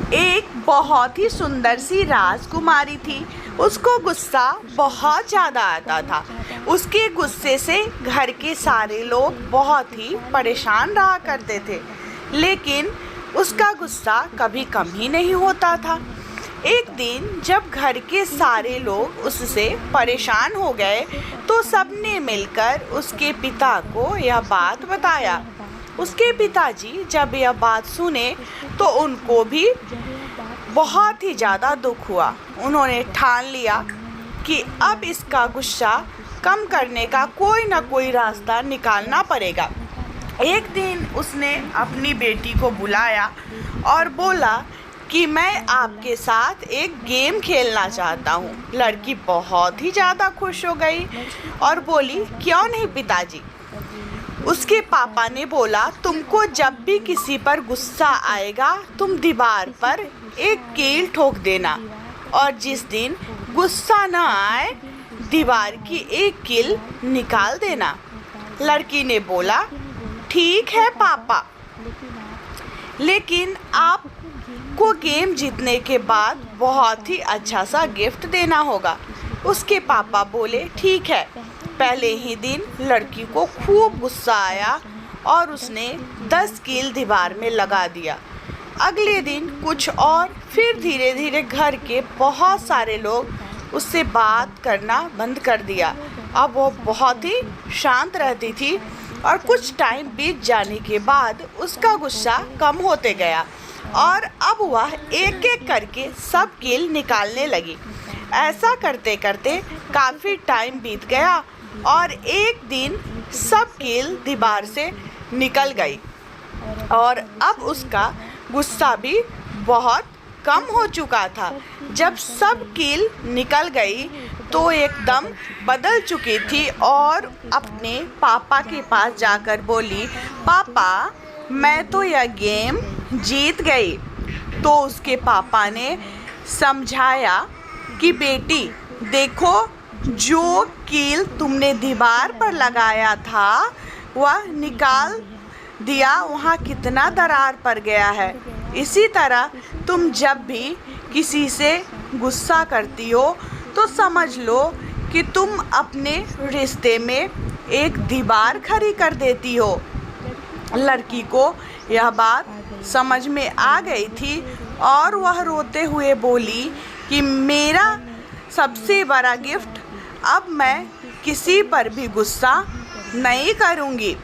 एक बहुत ही सुंदर सी राजकुमारी थी। उसको गुस्सा बहुत ज़्यादा आता था। उसके गुस्से से घर के सारे लोग बहुत ही परेशान रहा करते थे, लेकिन उसका गुस्सा कभी कम ही नहीं होता था। एक दिन जब घर के सारे लोग उससे परेशान हो गए, तो सबने मिलकर उसके पिता को यह बात बताया। उसके पिताजी जब यह बात सुने तो उनको भी बहुत ही ज़्यादा दुख हुआ। उन्होंने ठान लिया कि अब इसका गुस्सा कम करने का कोई ना कोई रास्ता निकालना पड़ेगा। एक दिन उसने अपनी बेटी को बुलाया और बोला कि मैं आपके साथ एक गेम खेलना चाहता हूँ। लड़की बहुत ही ज़्यादा खुश हो गई और बोली, क्यों नहीं पिताजी। उसके पापा ने बोला, तुमको जब भी किसी पर गुस्सा आएगा तुम दीवार पर एक कील ठोक देना, और जिस दिन गुस्सा न आए दीवार की एक कील निकाल देना। लड़की ने बोला, ठीक है पापा, लेकिन आपको गेम जीतने के बाद बहुत ही अच्छा सा गिफ्ट देना होगा। उसके पापा बोले, ठीक है। पहले ही दिन लड़की को खूब गुस्सा आया और उसने 10 कील दीवार में लगा दिया। अगले दिन कुछ और, फिर धीरे धीरे घर के बहुत सारे लोग उससे बात करना बंद कर दिया। अब वो बहुत ही शांत रहती थी और कुछ टाइम बीत जाने के बाद उसका गुस्सा कम होते गया और अब वह एक एक करके सब कील निकालने लगी। ऐसा करते करते काफ़ी टाइम बीत गया और एक दिन सब कील दीवार से निकल गई और अब उसका गुस्सा भी बहुत कम हो चुका था। जब सब कील निकल गई तो एकदम बदल चुकी थी और अपने पापा के पास जाकर बोली, पापा मैं तो यह गेम जीत गई। तो उसके पापा ने समझाया कि बेटी देखो, जो कील तुमने दीवार पर लगाया था वह निकाल दिया, वहाँ कितना दरार पड़ गया है। इसी तरह तुम जब भी किसी से गुस्सा करती हो तो समझ लो कि तुम अपने रिश्ते में एक दीवार खड़ी कर देती हो। लड़की को यह बात समझ में आ गई थी और वह रोते हुए बोली कि मेरा सबसे बड़ा गिफ्ट, अब मैं किसी पर भी गुस्सा नहीं करूँगी।